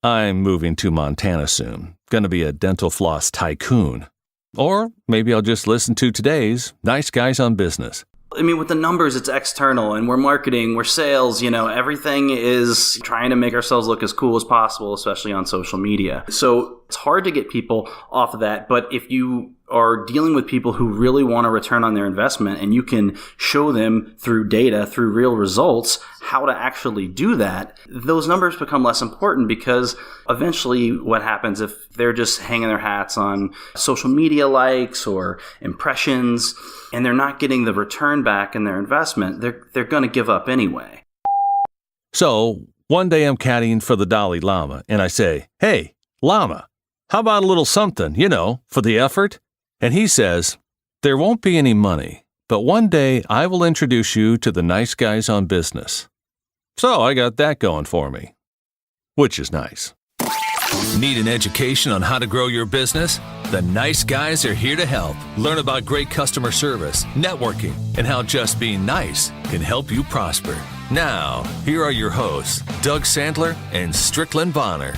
I'm moving to Montana soon. Gonna be a dental floss tycoon. Or maybe I'll just listen to today's Nice Guys on Business. I mean, with the numbers, it's external, and we're marketing, we're sales, everything is trying to make ourselves look as cool as possible, especially on social media. So it's hard to get people off of that. But if you are dealing with people who really want a return on their investment, and you can show them through data, through real results, how to actually do that, those numbers become less important, because eventually what happens if they're just hanging their hats on social media likes or impressions, and they're not getting the return back in their investment, they're going to give up anyway. So one day I'm caddying for the Dalai Lama, and I say, "Hey, Lama, how about a little something, for the effort?" And he says, "There won't be any money, but one day I will introduce you to the Nice Guys on Business." So I got that going for me, which is nice. Need an education on how to grow your business? The Nice Guys are here to help. Learn about great customer service, networking, and how just being nice can help you prosper. Now, here are your hosts, Doug Sandler and Strickland Bonner.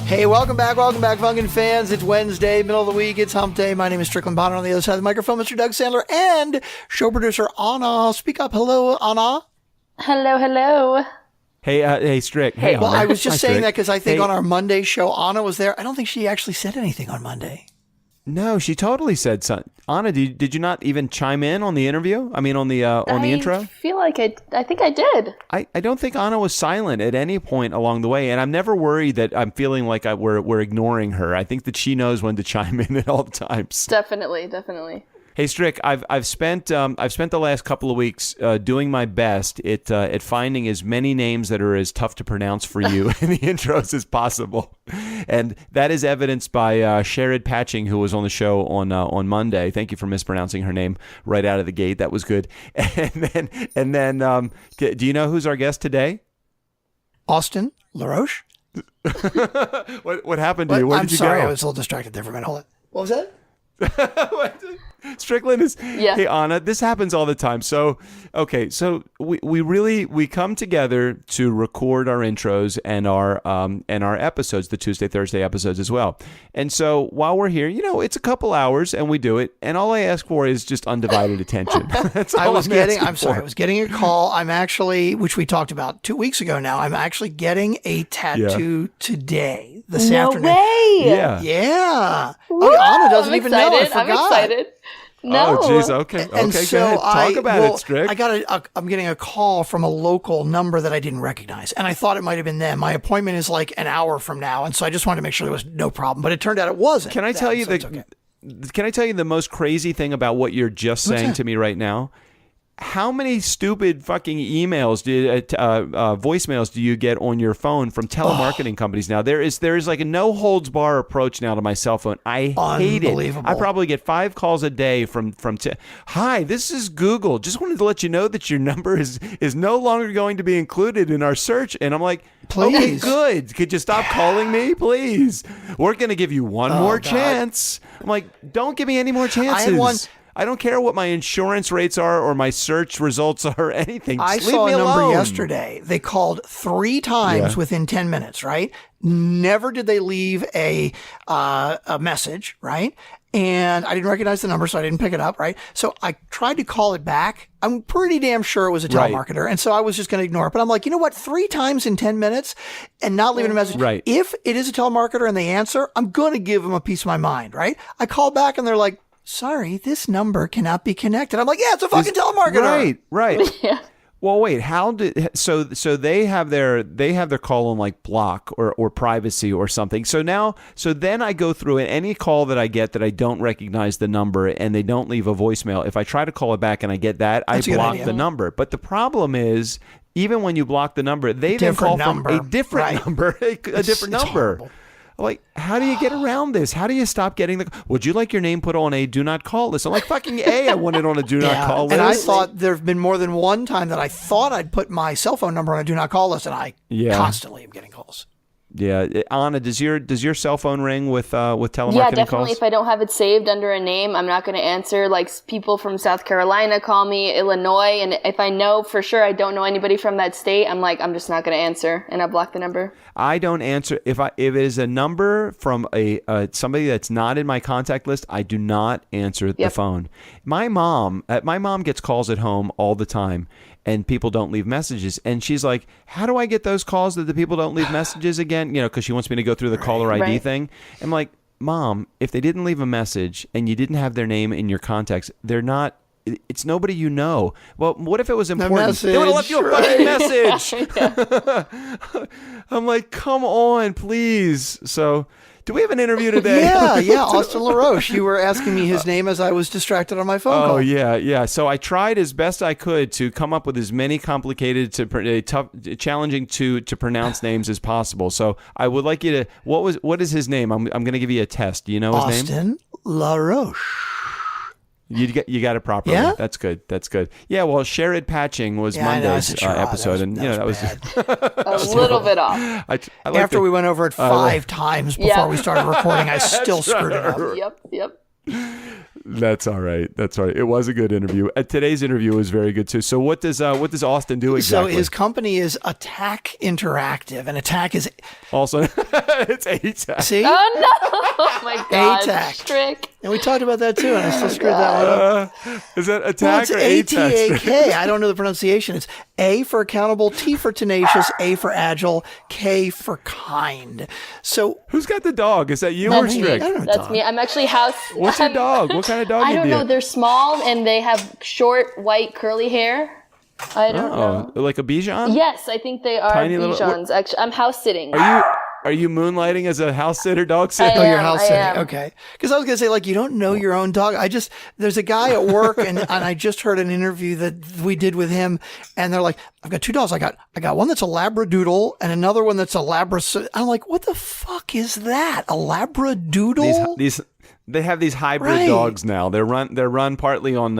Hey, welcome back, Funkin' fans. It's Wednesday, middle of the week. It's hump day. My name is Strickland Bonner. On the other side of the microphone, Mr. Doug Sandler and show producer Anna. Speak up. Hello, Anna. Hello. Hey, Strick. Hey, well, I was just saying Strick. that because I think on our Monday show, Anna was there. I don't think she actually said anything on Monday. No, she totally said something. Anna, did you not even chime in on the interview? I mean, on the intro? I feel like I think I did. I don't think Anna was silent at any point along the way, and I'm never worried that I'm feeling like we're ignoring her. I think that she knows when to chime in at all times. Definitely. Hey, Strick, I've spent the last couple of weeks doing my best at finding as many names that are as tough to pronounce for you in the intros as possible, and that is evidenced by Sherrod Patching, who was on the show on Monday. Thank you for mispronouncing her name right out of the gate. That was good. And then, do you know who's our guest today? Austin LaRoche. What happened to you? Where I'm did you sorry, go? I was a little distracted there for a minute. Hold on. What was that? Strickland is, yeah. Hey, Anna, this happens all the time. So we come together to record our intros and our episodes, the Tuesday, Thursday episodes as well. And so while we're here, it's a couple hours and we do it. And all I ask for is just undivided attention. That's all I was getting a call. I'm actually, which we talked about 2 weeks ago now, I'm actually getting a tattoo today, this afternoon. No way. Yeah. Woo! Anna doesn't even know. I forgot. I'm excited. No. Oh, geez. Okay. And so go ahead. Talk about it, Strick. I'm getting a call from a local number that I didn't recognize, and I thought it might have been them. My appointment is like an hour from now, and so I just wanted to make sure there was no problem. But it turned out it wasn't. Can I tell you Can I tell you the most crazy thing about what you're just saying to me right now? How many stupid fucking emails voicemails do you get on your phone from telemarketing companies now? There is like a no holds bar approach now to my cell phone. I hate it. I probably get 5 calls a day from hi, this is Google. Just wanted to let you know that your number is no longer going to be included in our search. And I'm like, please. Okay, good. Could you stop calling me, please? We're going to give you one more chance. I'm like, don't give me any more chances. I don't care what my insurance rates are or my search results are or anything. Just I leave saw me a number alone. yesterday. They called 3 times within 10 minutes, right? Never did they leave a message, right? And I didn't recognize the number, so I didn't pick it up, right? So I tried to call it back. I'm pretty damn sure it was a telemarketer. And so I was just going to ignore it. But I'm like, you know what? 3 times in 10 minutes and not leaving a message. Right. If it is a telemarketer and they answer, I'm going to give them a piece of my mind, right? I call back and they're like, sorry, this number cannot be connected. I'm like, yeah, it's a fucking telemarketer. Right. Yeah. Well, wait, so they have their call on like block or privacy or something. So then I go through it. Any call that I get that I don't recognize the number and they don't leave a voicemail, if I try to call it back and I get that, I block the number. But the problem is, even when you block the number, they then call from a different number, a different number. Horrible. Like, how do you get around this? How do you stop getting would you like your name put on a do not call list? I'm like, fucking I want it on a do not call list. And I thought there have been more than one time that I thought I'd put my cell phone number on a do not call list, and I constantly am getting calls. Yeah, Anna, does your cell phone ring with telemarketing Yeah, definitely. calls? If I don't have it saved under a name, I'm not going to answer. Like people from South Carolina call me, Illinois, and if I know for sure I don't know anybody from that state, I'm just not going to answer, and I block the number. I don't answer if it is a number from a somebody that's not in my contact list. I do not answer the phone. My mom gets calls at home all the time, and people don't leave messages. And she's like, "How do I get those calls that the people don't leave messages again?" Because she wants me to go through the caller ID thing. I'm like, Mom, if they didn't leave a message and you didn't have their name in your contacts, they're not. It's nobody you know. Well, what if it was important? They would have left you a fucking message. I'm like, come on, please. So, do we have an interview today? Yeah. Austin LaRoche. You were asking me his name as I was distracted on my phone call. Oh, yeah. So I tried as best I could to come up with as many complicated, challenging to pronounce names as possible. So I would like you to. What is his name? I'm going to give you a test. Do you know his name? Austin LaRoche. You got it properly. Yeah? That's good. Yeah, well, Sherrod Patching was Monday's episode, and that was a little bit off. After we went over it 5 times before we started recording, I still screwed it up. Yep. That's all right. It was a good interview. Today's interview was very good too. So what does Austin do exactly? So his company is Attack Interactive, and Attack is also it's ATAC. See? Oh no! Oh my God, ATAC. Strick. And we talked about that too, and I still screwed that one up. Is that Attack or it's ATAC? ATAK. I don't know the pronunciation. It's A for accountable, T for tenacious, A for agile, K for kind. So who's got the dog? Is that you That's or me. Strick? That's me. I'm actually house. What's your dog? What kind of dog? I don't know. They're small and they have short, white, curly hair. I don't know. Like a Bichon? Yes, I think they are Tiny little- Bichons. Actually, I'm house sitting. Are you moonlighting as a house sitter, dog sitter? you're house I sitting. am. Okay. Because I was going to say, like, you don't know your own dog. There's a guy at work, and I just heard an interview that we did with him, and they're like, I've got 2 dogs. I got one that's a Labradoodle and another one that's a Labra. I'm like, what the fuck is that? A Labradoodle? They have these hybrid dogs now. They're run partly on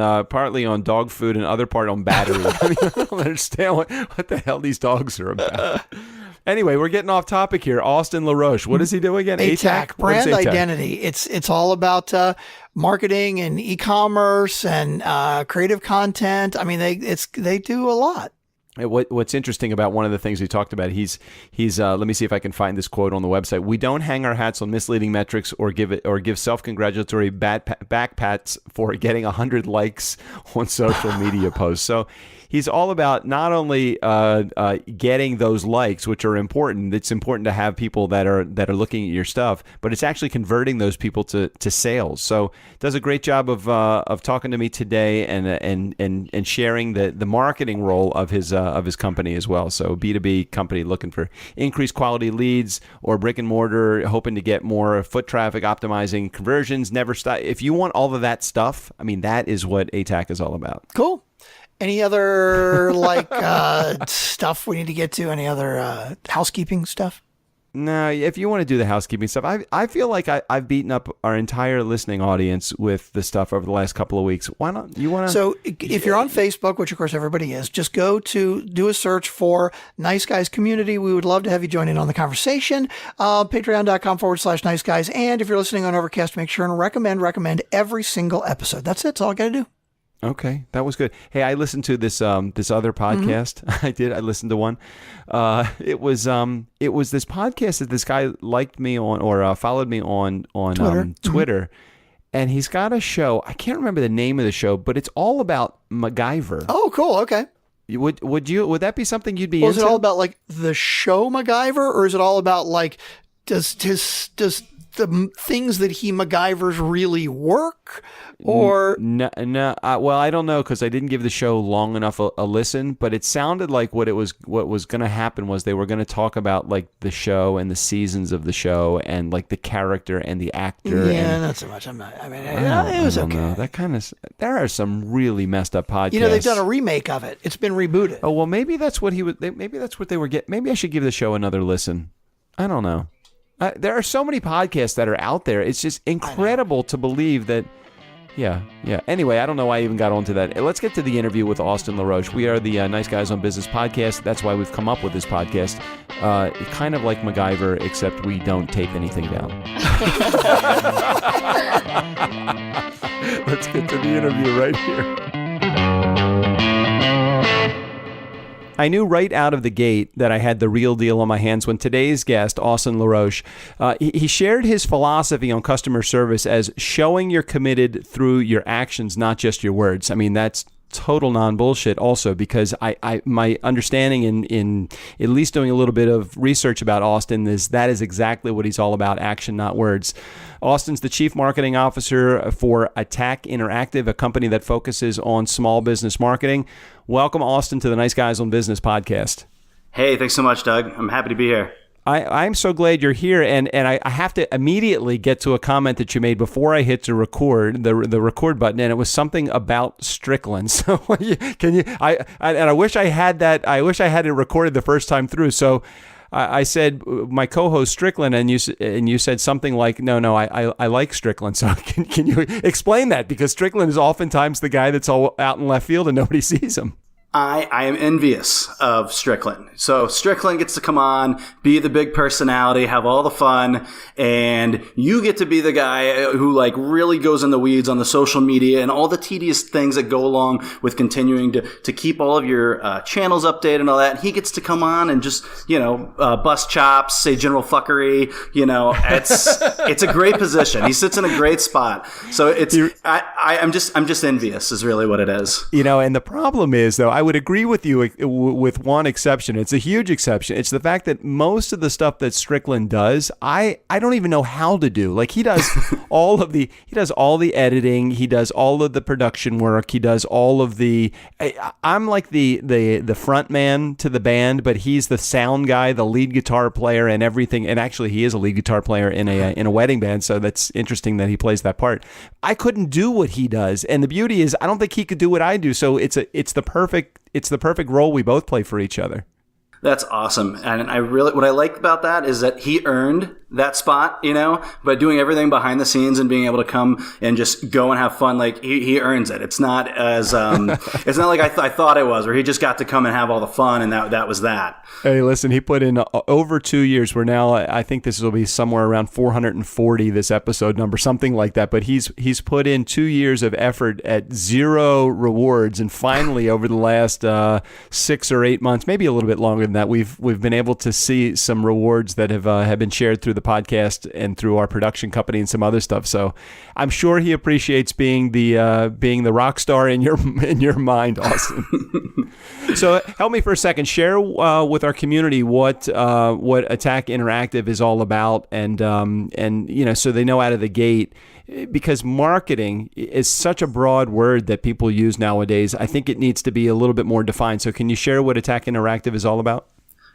dog food and other part on battery. I mean, I don't understand what the hell these dogs are about. Anyway, we're getting off topic here. Austin LaRoche, what does he do again? ATAC, brand identity. It's all about marketing and e-commerce and creative content. I mean, they do a lot. What's interesting about one of the things we talked about, he's let me see if I can find this quote on the website. We don't hang our hats on misleading metrics or give self-congratulatory back pats for getting 100 likes on social media posts. So he's all about not only getting those likes, which are important. It's important to have people that are looking at your stuff, but it's actually converting those people to sales. So does a great job of talking to me today and sharing the marketing role of his company as well. So B2B company looking for increased quality leads or brick and mortar, hoping to get more foot traffic, optimizing conversions, never stop. If you want all of that stuff, I mean, that is what ATAC is all about. Cool. Any other stuff we need to get to? Any other housekeeping stuff? No, if you want to do the housekeeping stuff, I feel like I've beaten up our entire listening audience with the stuff over the last couple of weeks. Why not? You want to? So if you're on Facebook, which of course everybody is, just do a search for Nice Guys Community. We would love to have you join in on the conversation. Patreon.com/Nice Guys. And if you're listening on Overcast, make sure and recommend every single episode. That's it. That's all I got to do. Okay, that was good. Hey, I listened to this other podcast. Mm-hmm. I listened to one. It was this podcast that this guy liked me on or followed me on Twitter. And he's got a show. I can't remember the name of the show, but it's all about MacGyver. Oh, cool. Okay. Would that be something you'd be into? Is it all about like the show MacGyver, or is it all about like does the things that he MacGyvers really work? Or no, well, I don't know because I didn't give the show long enough a listen. But it sounded like what was going to happen was they were going to talk about like the show and the seasons of the show and like the character and the actor. Yeah, not so much. It was okay. Know. That kind of there are some really messed up podcasts. You know, they've done a remake of it. It's been rebooted. Oh well, maybe that's what maybe that's what they were getting. Maybe I should give the show another listen. I don't know. There are so many podcasts that are out there. It's just incredible to believe that Yeah. Anyway, I don't know why I even got onto that. Let's get to the interview with Austin LaRoche. We are the Nice Guys on Business podcast. That's why we've come up with this podcast. Kind of like MacGyver, except we don't tape anything down. Let's get to the interview right here. I knew right out of the gate that I had the real deal on my hands when today's guest, Austin LaRoche, he shared his philosophy on customer service as showing you're committed through your actions, not just your words. I mean, that's total non-bullshit also, because my understanding in at least doing a little bit of research about Austin is that is exactly what he's all about, action, not words. Austin's the Chief Marketing Officer for Attack Interactive, a company that focuses on small business marketing. Welcome, Austin, to the Nice Guys on Business podcast. Hey, thanks so much, Doug. I'm happy to be here. I'm so glad you're here, and I have to immediately get to a comment that you made before I hit to record the record button, and it was something about Strickland. So can you? I wish I had that. I wish I had it recorded the first time through. So I said my co-host Strickland, and you said something like, no, I like Strickland. So can you explain that? Because Strickland is oftentimes the guy that's all out in left field and nobody sees him. I am envious of Strickland. So Strickland gets to come on, be the big personality, have all the fun, and you get to be the guy who like really goes in the weeds on the social media and all the tedious things that go along with continuing to keep all of your channels updated and all that. He gets to come on and just, bust chops, say general fuckery. It's a great position. He sits in a great spot. So I'm just envious is really what it is. And the problem is, though, I would agree with you with one exception. It's a huge exception. It's the fact that most of the stuff that Strickland does, I don't even know how to do. Like he does all the editing, he does all of the production work, he does all of the I'm like the front man to the band, but he's the sound guy, the lead guitar player and everything. And actually he is a lead guitar player in a wedding band, so that's interesting that he plays that part. I couldn't do what he does. And the beauty is I don't think he could do what I do. So it's the perfect role we both play for each other. That's awesome. And what I like about that is that he earned that spot, by doing everything behind the scenes and being able to come and just go and have fun. Like he earns it. It's not as, it's not like I thought it was, where he just got to come and have all the fun and that was that. Hey, listen, he put in over 2 years. We're now, I think this will be somewhere around 440, this episode number, something like that. But he's put in 2 years of effort at zero rewards. And finally, over the last 6 or 8 months, maybe a little bit longer than that, we've been able to see some rewards that have been shared through the podcast and through our production company and some other stuff. So I'm sure he appreciates being the rock star in your mind, Austin. So help me for a second. Share with our community what Attack Interactive is all about, and so they know out of the gate. Because marketing is such a broad word that people use nowadays. I think it needs to be a little bit more defined. So can you share what Attack Interactive is all about?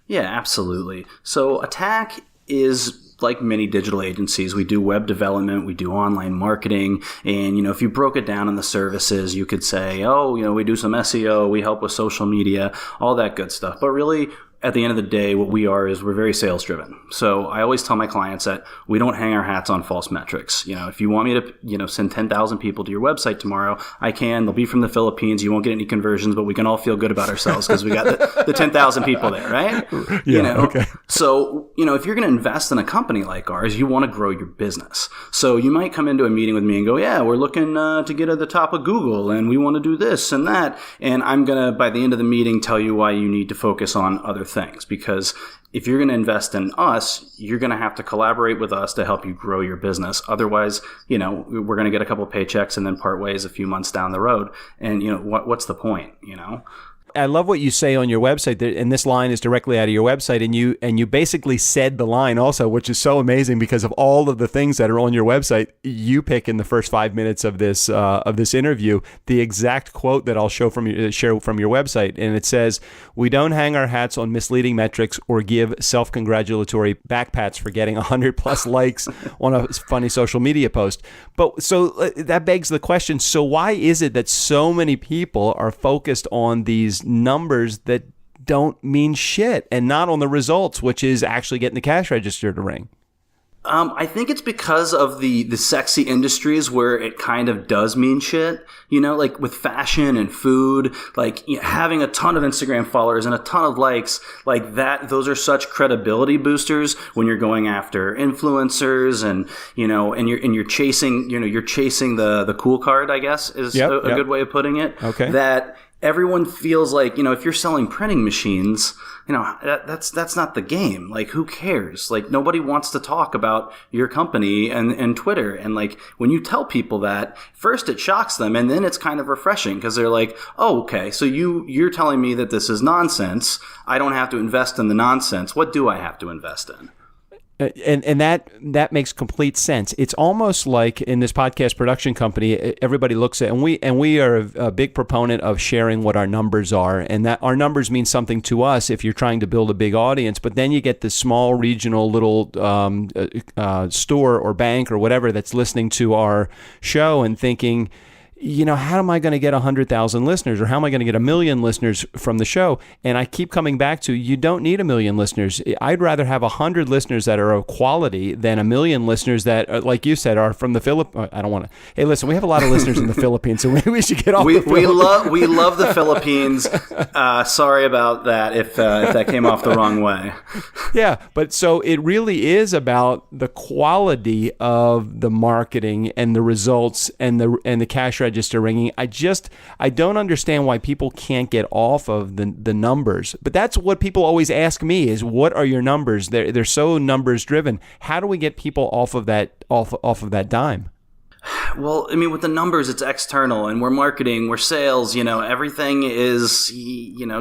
Yeah, absolutely. So Attack is like many digital agencies. We do web development, we do online marketing, and if you broke it down in the services, you could say, we do some SEO, we help with social media, all that good stuff. But really, at the end of the day, what we are is we're very sales driven. So I always tell my clients that we don't hang our hats on false metrics. If you want me to, send 10,000 people to your website tomorrow, I can. They'll be from the Philippines. You won't get any conversions, but we can all feel good about ourselves because we got the 10,000 people there, right? Yeah. Okay. So, if you're going to invest in a company like ours, you want to grow your business. So you might come into a meeting with me and go, yeah, we're looking to get at the top of Google and we want to do this and that. And I'm going to, by the end of the meeting, tell you why you need to focus on other things, because if you're going to invest in us, you're going to have to collaborate with us to help you grow your business. Otherwise, we're going to get a couple of paychecks and then part ways a few months down the road. And what's the point? I love what you say on your website, and this line is directly out of your website, and you basically said the line also, which is so amazing because of all of the things that are on your website. You pick in the first 5 minutes of this interview the exact quote that I'll share from your website, and it says, "We don't hang our hats on misleading metrics or give self-congratulatory backpats for getting 100+ likes on a funny social media post." But so that begs the question: so why is it that so many people are focused on these numbers that don't mean shit and not on the results, which is actually getting the cash register to ring? I think it's because of the sexy industries where it kind of does mean shit, like with fashion and food, like having a ton of Instagram followers and a ton of likes like that. Those are such credibility boosters when you're going after influencers and you're chasing, you're chasing the cool card, I guess is a good way of putting it. Okay. That everyone feels like, if you're selling printing machines, that's not the game. Like, who cares? Like, nobody wants to talk about your company and Twitter. And like, when you tell people that, first it shocks them, and then it's kind of refreshing because they're like, oh, okay, so you're telling me that this is nonsense. I don't have to invest in the nonsense. What do I have to invest in? And that makes complete sense. It's almost like in this podcast production company, everybody looks at, and we are a big proponent of sharing what our numbers are, and that our numbers mean something to us if you're trying to build a big audience. But then you get the small regional little store or bank or whatever that's listening to our show and thinking, how am I going to get 100,000 listeners, or how am I going to get 1 million listeners from the show? And I keep coming back to, you don't need 1 million listeners. I'd rather have 100 listeners that are of quality than 1 million listeners that, like you said, are from the Philippines. I don't want to. Hey, listen, we have a lot of listeners in the Philippines, so maybe we should get off the Philippines. We love the Philippines. Sorry about that if that came off the wrong way. Yeah, but so it really is about the quality of the marketing and the results and the cash register ringing. I don't understand why people can't get off of the numbers. But that's what people always ask me is, what are your numbers? They're so numbers driven. How do we get people off of that dime? Well, I mean, with the numbers, it's external, and we're marketing, we're sales, everything is,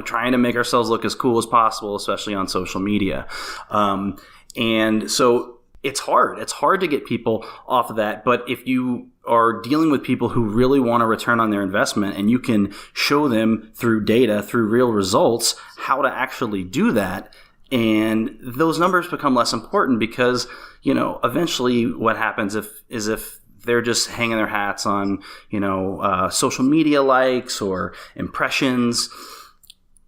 trying to make ourselves look as cool as possible, especially on social media. And so it's hard. It's hard to get people off of that. But if you are dealing with people who really want a return on their investment, and you can show them through data, through real results, how to actually do that, and those numbers become less important because, eventually what happens if they're just hanging their hats on, social media likes or impressions,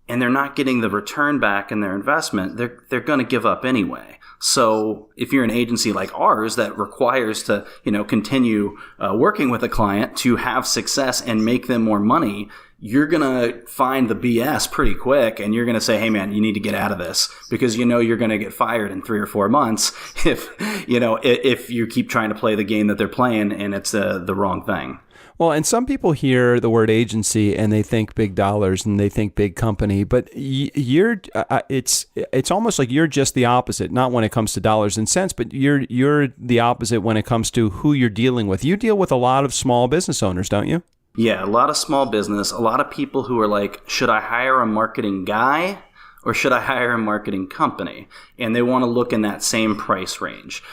and they're not getting the return back in their investment, they're going to give up anyway. So if you're an agency like ours that requires to, continue working with a client to have success and make them more money, you're going to find the BS pretty quick, and you're going to say, hey man, you need to get out of this, because you're going to get fired in 3 or 4 months if you keep trying to play the game that they're playing and it's the wrong thing. Well, and some people hear the word agency and they think big dollars and they think big company, but it's almost like you're just the opposite. Not when it comes to dollars and cents, but you're the opposite when it comes to who you're dealing with. You deal with a lot of small business owners, don't you? Yeah, a lot of small business, a lot of people who are like, should I hire a marketing guy or should I hire a marketing company? And they want to look in that same price range,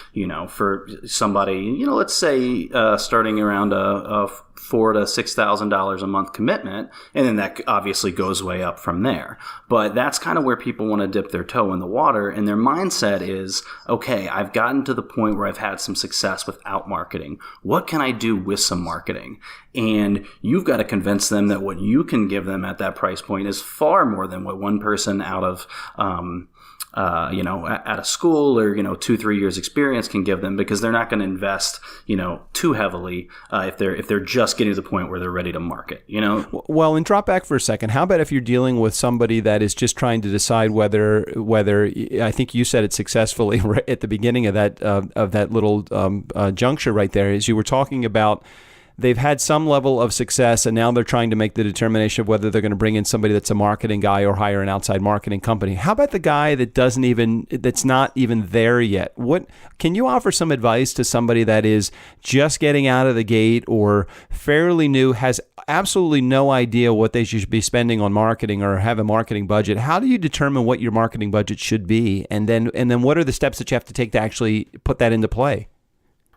for somebody, let's say starting around a $4,000 to $6,000 a month commitment, and then that obviously goes way up from there. But that's kind of where people want to dip their toe in the water, and their mindset is, okay, I've gotten to the point where I've had some success without marketing. What can I do with some marketing? And you've got to convince them that what you can give them at that price point is far more than what one person out of at a school or 2-3 years experience can give them, because they're not going to invest too heavily if they're just getting to the point where they're ready to market. Well, and drop back for a second. How about if you're dealing with somebody that is just trying to decide whether I think you said it successfully right at the beginning of that little juncture right there, as you were talking about. They've had some level of success, and now they're trying to make the determination of whether they're going to bring in somebody that's a marketing guy or hire an outside marketing company. How about the guy that's not even there yet? What can you offer some advice to somebody that is just getting out of the gate or fairly new, has absolutely no idea what they should be spending on marketing or have a marketing budget? How do you determine what your marketing budget should be, and then what are the steps that you have to take to actually put that into play?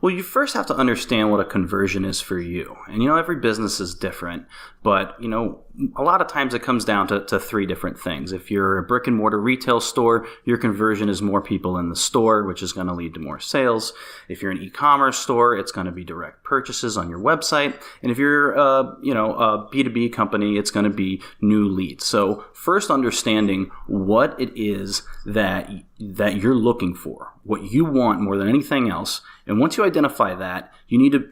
Well, you first have to understand what a conversion is for you. And, every business is different. But, a lot of times it comes down to three different things. If you're a brick and mortar retail store, your conversion is more people in the store, which is going to lead to more sales. If you're an e-commerce store, it's going to be direct purchases on your website. And if you're a B2B company, it's going to be new leads. So first, understanding what it is that you're looking for, what you want more than anything else. And once you identify that, you need to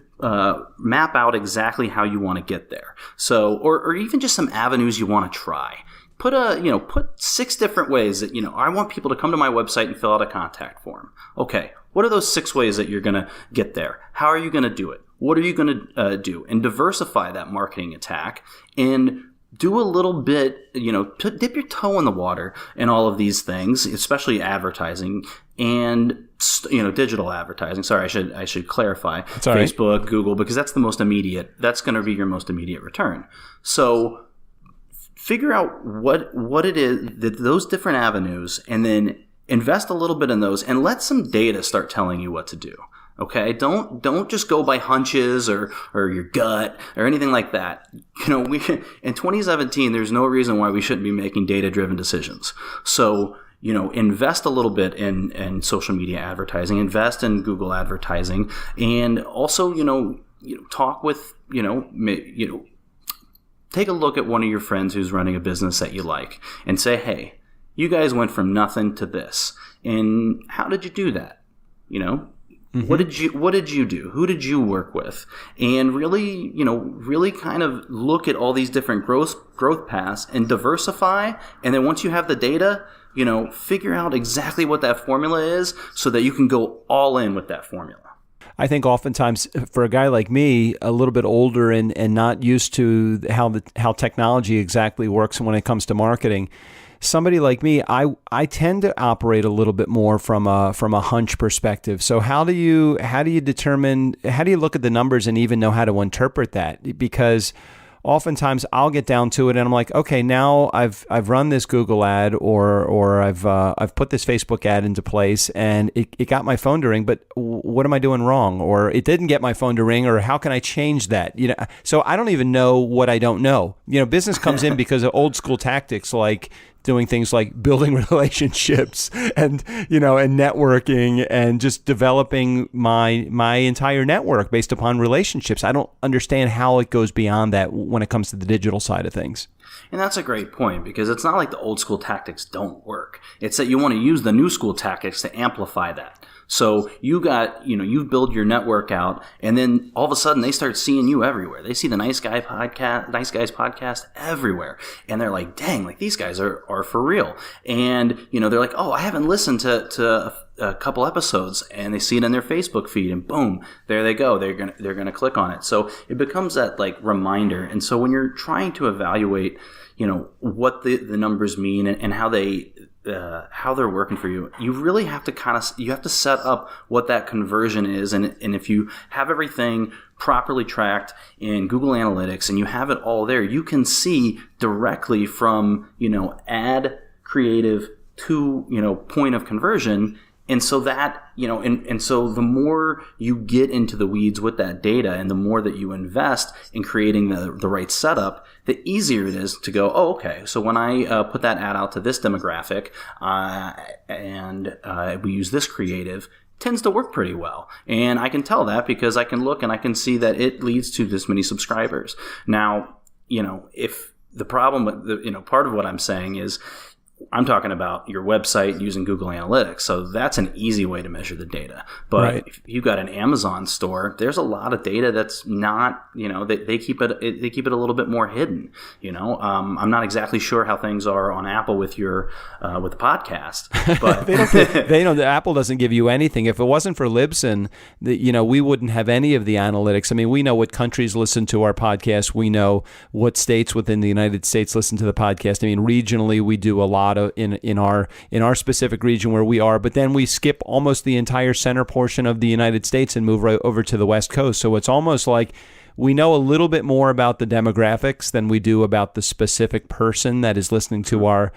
map out exactly how you want to get there. So, or even just some avenues you want to try. Put 6 different ways that, I want people to come to my website and fill out a contact form. Okay. What are those 6 ways that you're going to get there? How are you going to do it? What are you going to do? And diversify that marketing attack and do a little bit, dip your toe in the water in all of these things, especially advertising and, digital advertising. Sorry, I should clarify. That's all right. Facebook, Google, because that's the most immediate. That's going to be your most immediate return. So figure out what it is, those different avenues, and then invest a little bit in those and let some data start telling you what to do. Okay, don't just go by hunches or your gut or anything like that. We in 2017, there's no reason why we shouldn't be making data-driven decisions. So, invest a little bit in social media advertising, invest in Google advertising, and also, talk with, take a look at one of your friends who's running a business that you like and say, hey, you guys went from nothing to this, and how did you do that? Mm-hmm. What did you do? Who did you work with? And really, really kind of look at all these different growth paths and diversify. And then once you have the data, figure out exactly what that formula is so that you can go all in with that formula. I think oftentimes for a guy like me, a little bit older and not used to how technology exactly works when it comes to marketing, somebody like me, I tend to operate a little bit more from a hunch perspective. So how do you look at the numbers and even know how to interpret that? Because oftentimes I'll get down to it and I'm like, okay, now I've run this Google ad or I've put this Facebook ad into place and it got my phone to ring, but what am I doing wrong? Or it didn't get my phone to ring, or how can I change that? So I don't even know what I don't know. Business comes in because of old school tactics like doing things like building relationships and networking and just developing my entire network based upon relationships. I don't understand how it goes beyond that when it comes to the digital side of things. And that's a great point, because it's not like the old school tactics don't work. It's that you want to use the new school tactics to amplify that. So you build your network out, and then all of a sudden they start seeing you everywhere. They see the Nice Guys podcast everywhere, and they're like, "Dang, like these guys are for real." And they're like, "Oh, I haven't listened to a couple episodes," and they see it in their Facebook feed, and boom, there they go. They're gonna click on it. So it becomes that like reminder. And so when you're trying to evaluate, what the numbers mean and how they're working for you, you really have to set up what that conversion is. And if you have everything properly tracked in Google Analytics and you have it all there, you can see directly from, ad creative to, point of conversion. And so that, and so the more you get into the weeds with that data and the more that you invest in creating the right setup, the easier it is to go, oh, okay, so when I put that ad out to this demographic and we use this creative, tends to work pretty well. And I can tell that because I can look and I can see that it leads to this many subscribers. Now, if the problem with part of what I'm saying is, I'm talking about your website using Google Analytics. So that's an easy way to measure the data. But right. If you've got an Amazon store, there's a lot of data that's not, they keep it a little bit more hidden. I'm not exactly sure how things are on Apple with your with the podcast, but Apple doesn't give you anything. If it wasn't for Libsyn, we wouldn't have any of the analytics. I mean, we know what countries listen to our podcast. We know what states within the United States listen to the podcast. I mean, regionally, we do a lot in our specific region where we are, but then we skip almost the entire center portion of the United States and move right over to the West Coast. So it's almost like we know a little bit more about the demographics than we do about the specific person that is listening to our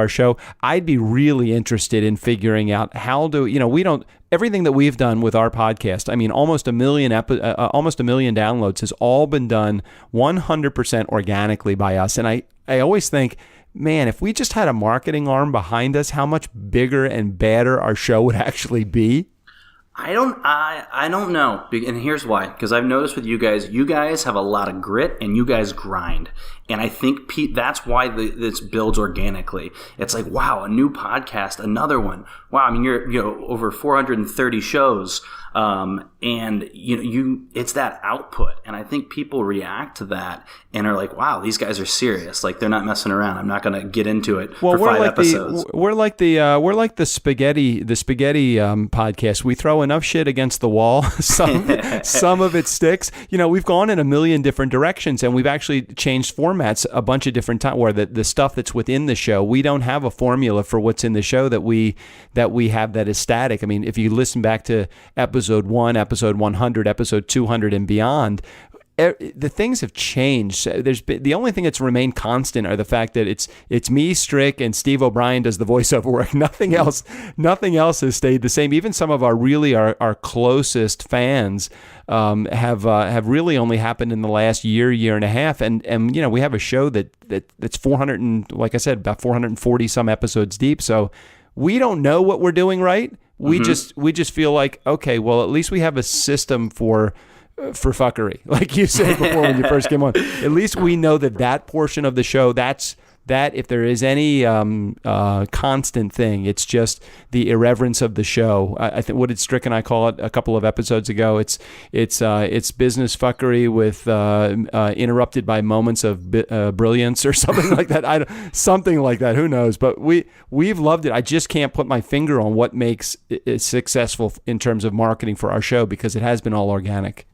show. I'd be really interested in figuring out how do, we don't, everything that we've done with our podcast, I mean, almost a million downloads has all been done 100% organically by us. And I always think, man, if we just had a marketing arm behind us, how much bigger and badder our show would actually be. I don't know. And here's why. Because I've noticed with you guys have a lot of grit and you guys grind. And I think that's why this builds organically. It's like, wow, a new podcast, another one. Wow, I mean, you're over 430 shows. And it's that output. And I think people react to that and are like, wow, these guys are serious. Like, they're not messing around. I'm not going to get into it for 5 episodes. We're like the spaghetti podcast. We throw enough shit against the wall. Some of it sticks. We've gone in a million different directions, and we've actually changed formats a bunch of different times, where the stuff that's within the show, we don't have a formula for what's in the show that we have that is static. I mean, if you listen back to episode 1, episode 100, episode 200 and beyond, the things have changed. The only thing that's remained constant are the fact that it's me, Strick, and Steve O'Brien does the voiceover work. Nothing else has stayed the same. Even some of our closest fans have really only happened in the last year and a half. And we have a show that's 400 and, like I said, about 440 some episodes deep. So we don't know what we're doing right. We just feel like, okay, well, at least we have a system for fuckery, like you said before when you first came on. At least we know that portion of the show, that if there is any constant thing, it's just the irreverence of the show. I think, what did Strick and I call it a couple of episodes ago? It's business fuckery with interrupted by moments of brilliance or something like that. Something like that. Who knows? But we've loved it. I just can't put my finger on what makes it successful in terms of marketing for our show, because it has been all organic.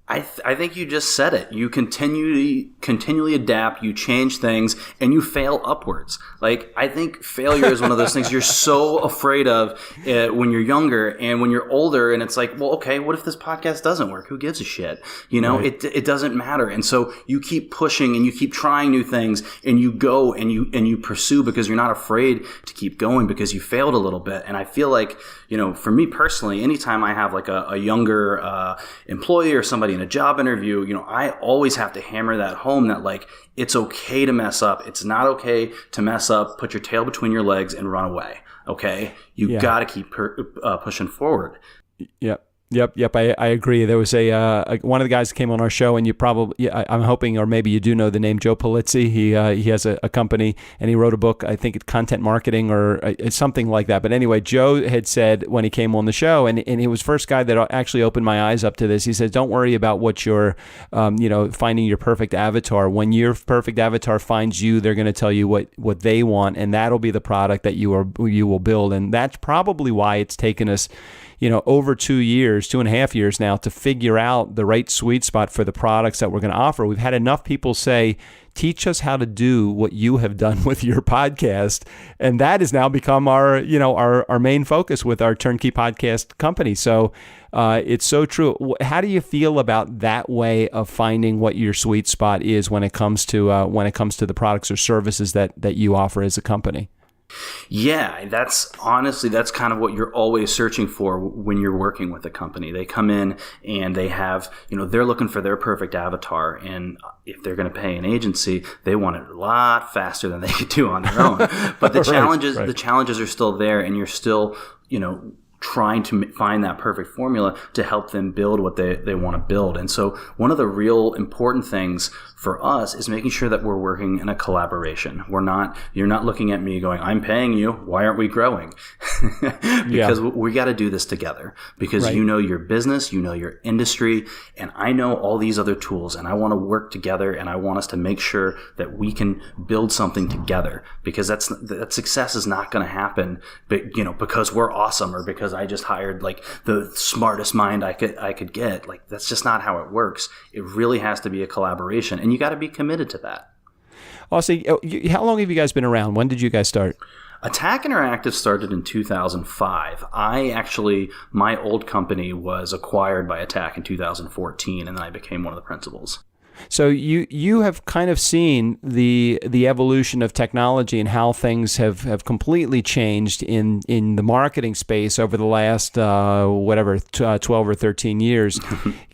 I think you just said it. You continually adapt, you change things, and you fail upwards. Like, I think failure is one of those things you're so afraid of when you're younger, and when you're older, and it's like, well, okay, what if this podcast doesn't work? Who gives a shit? Right. It doesn't matter. And so you keep pushing and you keep trying new things, and you go and you pursue, because you're not afraid to keep going because you failed a little bit. And I feel like, for me personally, anytime I have like a younger employee or somebody in a job interview, I always have to hammer that home, that like, it's okay to mess up. It's not okay to mess up, put your tail between your legs and run away. Okay. You got to keep pushing forward. Yep. I agree. There was one of the guys that came on our show, and you probably, I'm hoping, or maybe you do know the name, Joe Polizzi. He has a company, and he wrote a book, I think it's Content Marketing or something like that. But anyway, Joe had said when he came on the show, and he was the first guy that actually opened my eyes up to this. He said, don't worry about what your, finding your perfect avatar. When your perfect avatar finds you, they're going to tell you what they want, and that'll be the product that you will build. And that's probably why it's taken us, over 2.5 years now, to figure out the right sweet spot for the products that we're going to offer. We've had enough people say, teach us how to do what you have done with your podcast. And that has now become our main focus with our turnkey podcast company. So it's so true. How do you feel about that way of finding what your sweet spot is when it comes to the products or services that you offer as a company? Yeah, that's kind of what you're always searching for when you're working with a company. They come in and they have, they're looking for their perfect avatar. And if they're going to pay an agency, they want it a lot faster than they could do on their own. But the the challenges are still there, and you're still, trying to find that perfect formula to help them build what they want to build. And so one of the real important things for us is making sure that we're working in a collaboration. You're not looking at me going, I'm paying you, why aren't we growing? Because we got to do this together, because you know your business, you know your industry, and I know all these other tools, and I want to work together, and I want us to make sure that we can build something together, because that success is not going to happen, because we're awesome, or because I just hired like the smartest mind I could get. Like, that's just not how it works. It really has to be a collaboration, and you got to be committed to that. Also, how long have you guys been around? When did you guys start? Attack Interactive started in 2005. My old company was acquired by Attack in 2014, and then I became one of the principals. So you have kind of seen the evolution of technology and how things have completely changed in the marketing space over the last 12 or 13 years.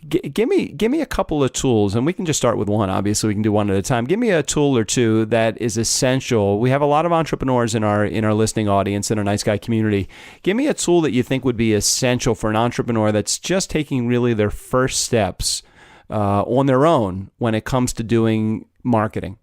Give me a couple of tools, and we can just start with one. Obviously, we can do one at a time. Give me a tool or two that is essential. We have a lot of entrepreneurs in our listening audience in our Nice Guy community. Give me a tool that you think would be essential for an entrepreneur that's just taking really their first steps on their own when it comes to doing marketing.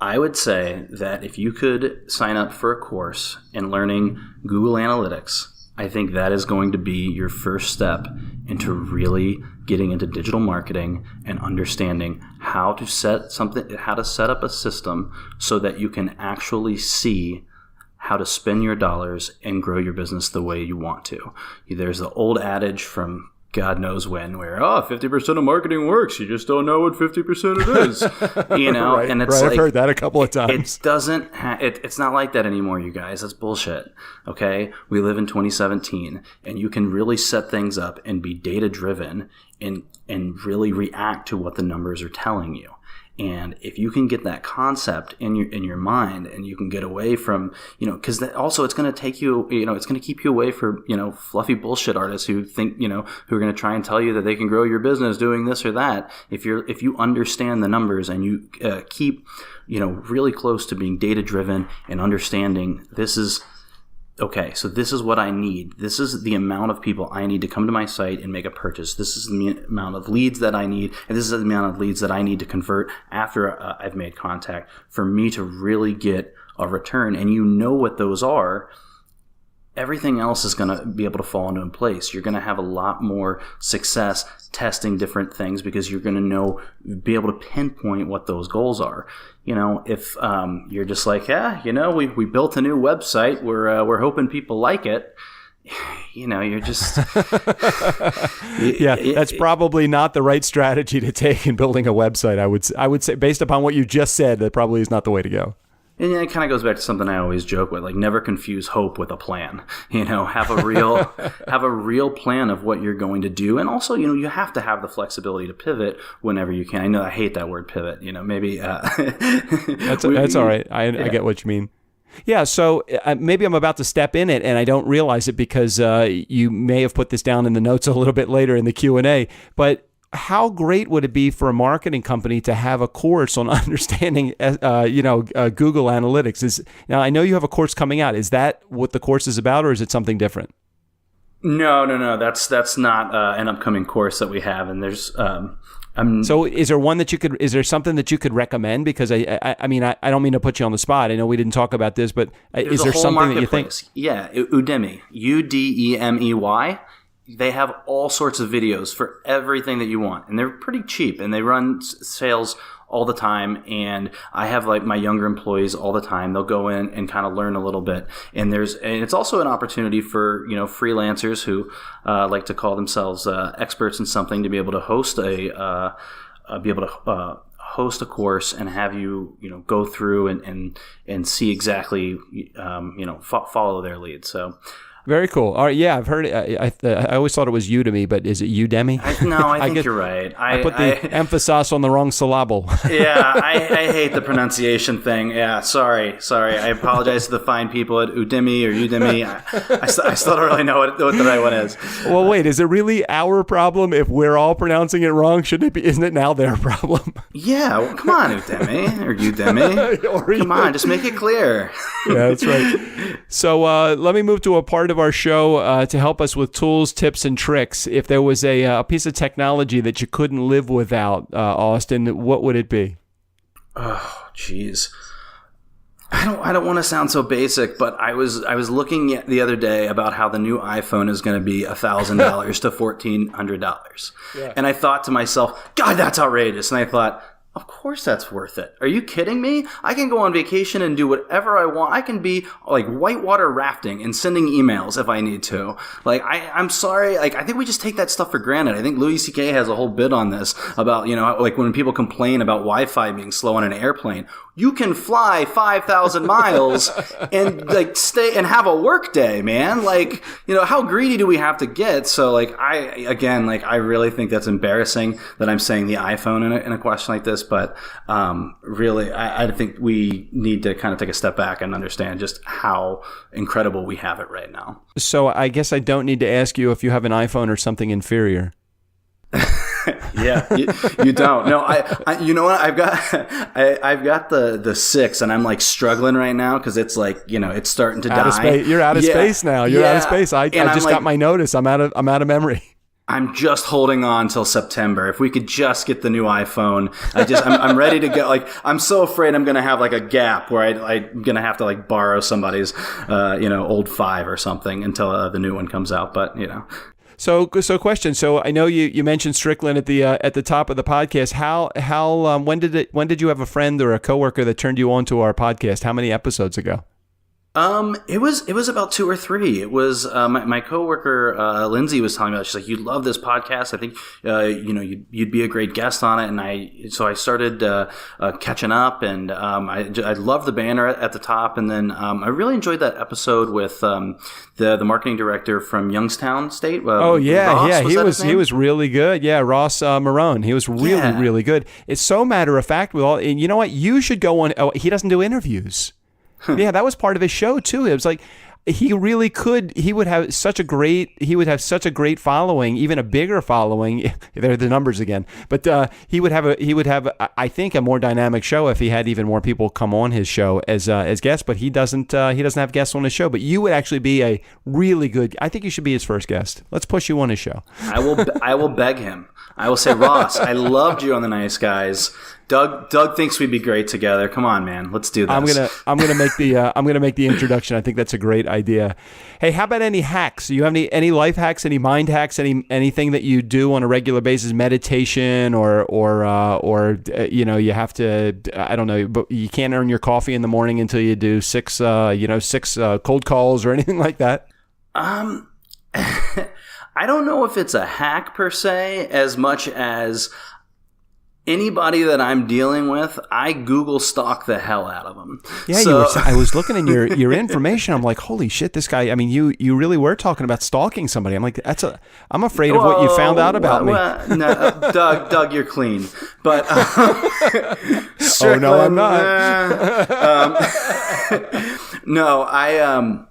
I would say that if you could sign up for a course in learning Google Analytics, I think that is going to be your first step into really getting into digital marketing and understanding how to set up a system so that you can actually see how to spend your dollars and grow your business the way you want to. There's the old adage from God knows when, where 50% of marketing works. You just don't know what 50% it is, Right, and it's right. like, I've heard that a couple of times. It doesn't. It's not like that anymore, you guys. That's bullshit. Okay, we live in 2017, and you can really set things up and be data driven and really react to what the numbers are telling you. And if you can get that concept in your mind, and you can get away from, because also it's going to take you, it's going to keep you away from, fluffy bullshit artists who think, who are going to try and tell you that they can grow your business doing this or that. If you understand the numbers and you keep, really close to being data driven and understanding this is what I need. This is the amount of people I need to come to my site and make a purchase. This is the amount of leads that I need, and this is the amount of leads that I need to convert after I've made contact for me to really get a return. And you know what those are. Everything else is going to be able to fall into place. You're going to have a lot more success testing different things because you're going to be able to pinpoint what those goals are. If you're just like, we built a new website, we're hoping people like it. You're just that's probably not the right strategy to take in building a website. I would say, based upon what you just said, that probably is not the way to go. And it kind of goes back to something I always joke with, like never confuse hope with a plan. Have a real plan of what you're going to do, and also you have to have the flexibility to pivot whenever you can. I know I hate that word pivot. Maybe that's all right. I get what you mean. Yeah, so maybe I'm about to step in it and I don't realize it because you may have put this down in the notes a little bit later in the Q&A, but how great would it be for a marketing company to have a course on understanding, Google Analytics? Now, I know you have a course coming out. Is that what the course is about, or is it something different? No. That's not an upcoming course that we have, and there's. So, is there one that you could? Is there something that you could recommend? Because I don't mean to put you on the spot. I know we didn't talk about this, but is there something that you think? Yeah, Udemy, Udemy. They have all sorts of videos for everything that you want, and they're pretty cheap, and they run sales all the time. And I have my younger employees all the time. They'll go in and kind of learn a little bit. And it's also an opportunity for freelancers who like to call themselves experts in something to be able to host host a course and have you go through and see exactly follow their lead. So. Very cool. All right, yeah, I've heard it. I always thought it was Udemy, but is it Udemy? I think you're right. I put the emphasis on the wrong syllable. Yeah, I hate the pronunciation thing. Yeah, sorry. I apologize to the fine people at Udemy or Udemy. I still don't really know what the right one is. Well, wait, is it really our problem if we're all pronouncing it wrong? Isn't it now their problem? Yeah, well, come on, Udemy or Udemy. Come on, just make it clear. Yeah, that's right. So let me move to a part of our show to help us with tools, tips, and tricks. If there was a piece of technology that you couldn't live without, Austin, what would it be? Oh, jeez. I don't want to sound so basic, but I was looking the other day about how the new iPhone is going to be $1,000 to $1,400, and I thought to myself, God, that's outrageous. And I thought, Of course that's worth it. Are you kidding me? I can go on vacation and do whatever I want. I can be like whitewater rafting and sending emails if I need to. Like, I'm sorry. Like, I think we just take that stuff for granted. I think Louis C.K. has a whole bit on this about, like when people complain about Wi-Fi being slow on an airplane. You can fly 5,000 miles and like stay and have a work day, man. Like, how greedy do we have to get? So like, I really think that's embarrassing that I'm saying the iPhone in a question like this. But really, I think we need to kind of take a step back and understand just how incredible we have it right now. So I guess I don't need to ask you if you have an iPhone or something inferior. Yeah, you don't. No, I you know what? I've got the 6, and I'm like struggling right now because it's like it's starting to die. You're out of space now. You're out of space. I just got my notice. I'm out of memory. I'm just holding on till September. If we could just get the new iPhone, I'm ready to go. Like, I'm so afraid I'm going to have like a gap where I'm going to have to like borrow somebody's, old 5 or something until the new one comes out. But, So question. So I know you mentioned Strickland at the top of the podcast. When did you have a friend or a coworker that turned you on to our podcast? How many episodes ago? It was about 2 or 3. It was my coworker Lindsay was telling me that she's like, "You love this podcast. I think you'd be a great guest on it." And I started catching up, and I love the banner at the top. And then I really enjoyed that episode with the marketing director from Youngstown State. Ross, he was really good. Yeah, Ross Marone. He was really good. It's so matter of fact with all. And you know what? You should go on. Oh, he doesn't do interviews. Yeah, that was part of his show too. It was like he really could. He would have such a great following, even a bigger following. They're the numbers again, but he would have I think a more dynamic show if he had even more people come on his show as guests. But he doesn't have guests on his show. But you would actually be a really good. I think you should be his first guest. Let's push you on his show. I will beg him. I will say, Ross, I loved you on The Nice Guys. Doug thinks we'd be great together. Come on, man, let's do this. I'm gonna make the introduction. I think that's a great idea. Hey, how about any hacks? Do you have any life hacks, any mind hacks, anything that you do on a regular basis? Meditation or you have to, I don't know, but you can't earn your coffee in the morning until you do 6 cold calls or anything like that. I don't know if it's a hack per se, as much as anybody that I'm dealing with, I Google stalk the hell out of them. Yeah, I was looking in your information. I'm like, holy shit, this guy. I mean, you really were talking about stalking somebody. I'm like, I'm afraid of what you found out about me. No, Doug, you're clean. But oh no, I'm not. No, I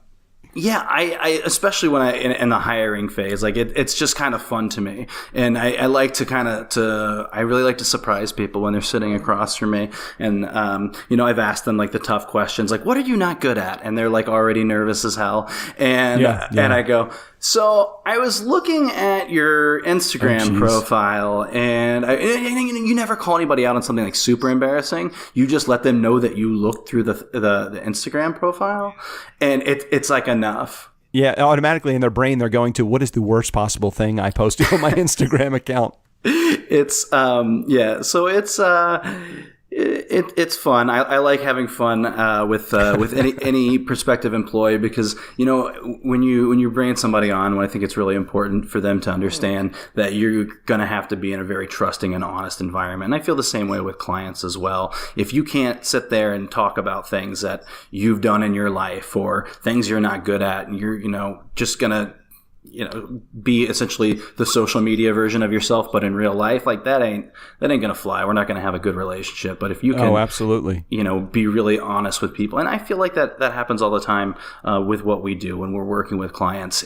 especially when in the hiring phase, like it's just kind of fun to me, and I like to I really like to surprise people when they're sitting across from me, and I've asked them like the tough questions, like what are you not good at, and they're like already nervous as hell, and I go, so I was looking at your Instagram profile, and you never call anybody out on something like super embarrassing. You just let them know that you looked through the Instagram profile, and it's like enough. Yeah, automatically in their brain they're going to, what is the worst possible thing I posted on my Instagram account? It's so it's fun. I like having fun with any prospective employee, because when you bring somebody on, I think it's really important for them to understand that you're going to have to be in a very trusting and honest environment. And I feel the same way with clients as well. If you can't sit there and talk about things that you've done in your life or things you're not good at, and you're just gonna be essentially the social media version of yourself, but in real life, like that ain't gonna fly. We're not gonna have a good relationship. But if you can, absolutely, be really honest with people, and I feel like that happens all the time with what we do when we're working with clients.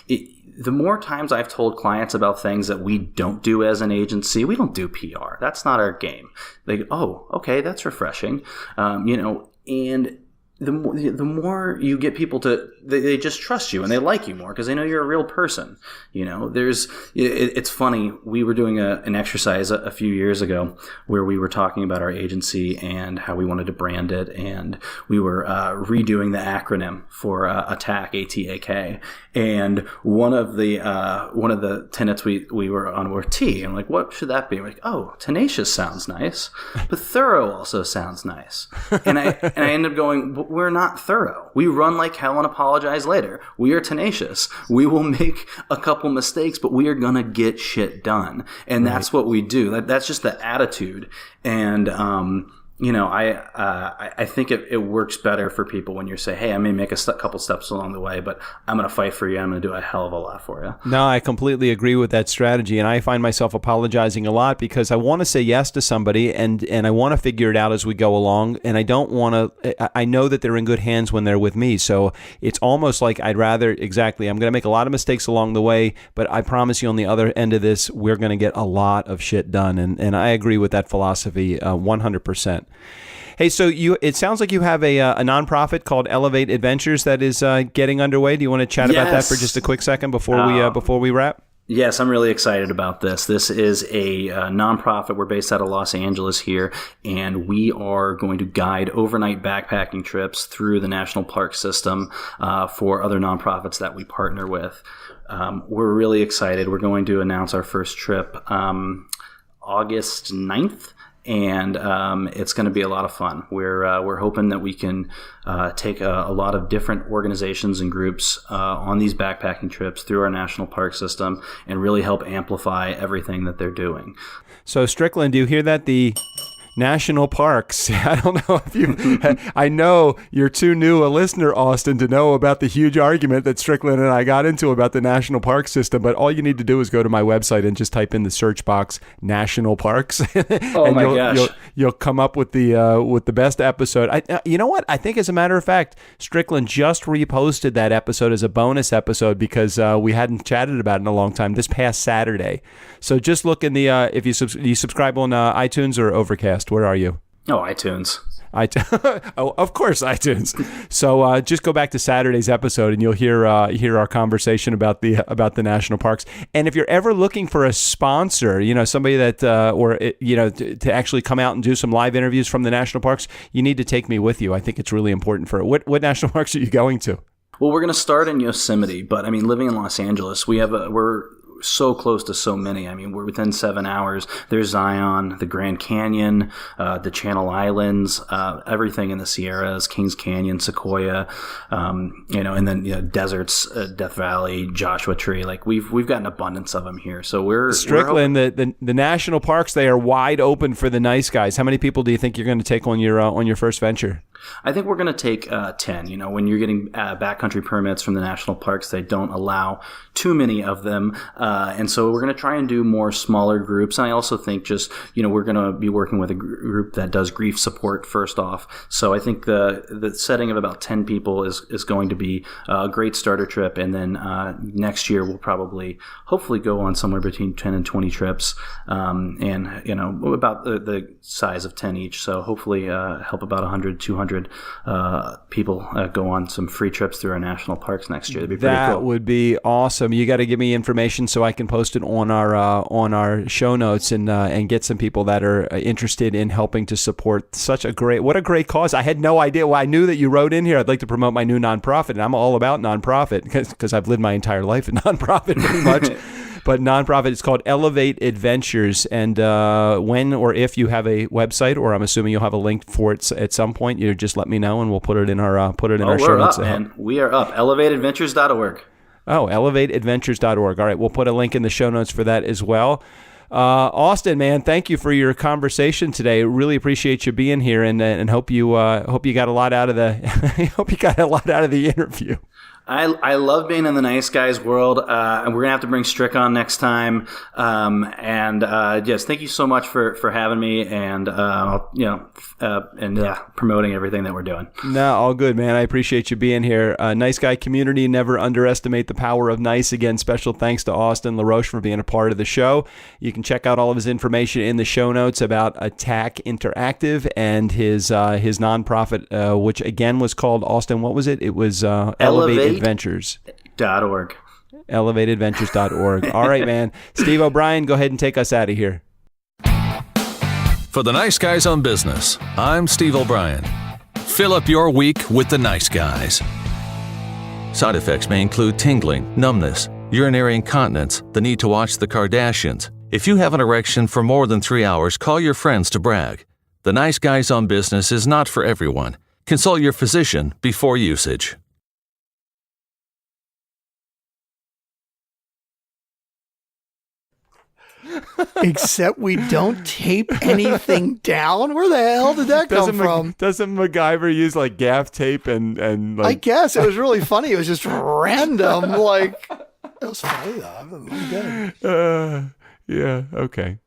The more times I've told clients about things that we don't do as an agency, we don't do PR. That's not our game. They go, oh, okay, that's refreshing, and the more you get people to they just trust you and they like you more because they know you're a real person. It's funny. We were doing an exercise a few years ago where we were talking about our agency and how we wanted to brand it, and we were redoing the acronym for ATAK, ATAK. And one of the tenets we were on were T. And like, what should that be? We're like, oh, tenacious sounds nice, but thorough also sounds nice. And I ended up going, but we're not thorough. We run like hell and apologize later. We are tenacious. We will make a couple mistakes, but we are gonna get shit done. And that's what we do. That's just the attitude. And I think it works better for people when you say, hey, I may make a couple steps along the way, but I'm going to fight for you. I'm going to do a hell of a lot for you. No, I completely agree with that strategy. And I find myself apologizing a lot because I want to say yes to somebody and I want to figure it out as we go along. And I don't want to, I know that they're in good hands when they're with me. So it's almost like I'm going to make a lot of mistakes along the way, but I promise you on the other end of this, we're going to get a lot of shit done. And I agree with that philosophy 100%. Hey, so it sounds like you have a nonprofit called Elevate Adventures that is getting underway. Do you want to chat about that for just a quick second before we wrap? Yes, I'm really excited about this. This is a nonprofit. We're based out of Los Angeles here, and we are going to guide overnight backpacking trips through the national park system for other nonprofits that we partner with. We're really excited. We're going to announce our first trip August 9th. And it's going to be a lot of fun. We're hoping that we can take a lot of different organizations and groups on these backpacking trips through our national park system and really help amplify everything that they're doing. So Strickland, do you hear that? The national parks. I don't know if I know you're too new a listener, Austin, to know about the huge argument that Strickland and I got into about the national park system, but all you need to do is go to my website and just type in the search box national parks. Gosh. You'll come up with the best episode. You know what? I think as a matter of fact, Strickland just reposted that episode as a bonus episode because we hadn't chatted about it in a long time this past Saturday. So just look in the if you subscribe on iTunes or Overcast. Where are you? Oh, iTunes. Oh, of course, iTunes. So just go back to Saturday's episode, and you'll hear our conversation about the national parks. And if you're ever looking for a sponsor, somebody that to actually come out and do some live interviews from the national parks, you need to take me with you. I think it's really important for it. What national parks are you going to? Well, we're going to start in Yosemite, but I mean, living in Los Angeles, we're so close to so many. I mean, we're within 7 hours. There's Zion, the Grand Canyon, the Channel Islands, everything in the Sierras, Kings Canyon, Sequoia, and then deserts, Death Valley, Joshua Tree. Like we've got an abundance of them here. So we're Strickland. The national parks, they are wide open for the nice guys. How many people do you think you're going to take on your first venture? I think we're going to take 10. When you're getting backcountry permits from the national parks, they don't allow too many of them. And so we're going to try and do more smaller groups. And I also think we're going to be working with a group that does grief support first off. So I think the setting of about 10 people is going to be a great starter trip. And then next year we'll hopefully go on somewhere between 10 and 20 trips. And about the size of 10 each. So hopefully help about 100, 200 people go on some free trips through our national parks next year. That'd be pretty cool. That would be awesome. You got to give me information so I can post it on our show notes and get some people that are interested in helping to support what a great cause. I had no idea. Well, I knew that you wrote in here, I'd like to promote my new nonprofit, and I'm all about nonprofit because I've lived my entire life in nonprofit pretty much. But nonprofit, it's called Elevate Adventures. And when or if you have a website, or I'm assuming you'll have a link for it at some point, you just let me know and we'll put it in our show notes. We're up, man. We are up. ElevateAdventures.org. Oh, ElevateAdventures.org. All right, we'll put a link in the show notes for that as well. Austin, man, thank you for your conversation today. Really appreciate you being here, and hope you got a lot out of the interview. I love being in the nice guys world, and we're gonna have to bring Strick on next time. Yes, thank you so much for having me and promoting everything that we're doing. No, all good, man. I appreciate you being here. Nice guy community, never underestimate the power of nice. Again, special thanks to Austin LaRoche for being a part of the show. You can check out all of his information in the show notes about ATAK Interactive and his nonprofit, which again was called, Austin, what was it? It was Elevate Ventures. .org. ElevatedVentures.org. All right, man. Steve O'Brien, go ahead and take us out of here. For the Nice Guys on Business, I'm Steve O'Brien. Fill up your week with the nice guys. Side effects may include tingling, numbness, urinary incontinence, the need to watch the Kardashians. If you have an erection for more than 3 hours, call your friends to brag. The Nice Guys on Business is not for everyone. Consult your physician before usage. Except we don't tape anything down. Where the hell did that come from? Doesn't MacGyver use like gaff tape and like? I guess it was really funny. It was just random. Like, it was funny though. I'm good. Yeah. Okay.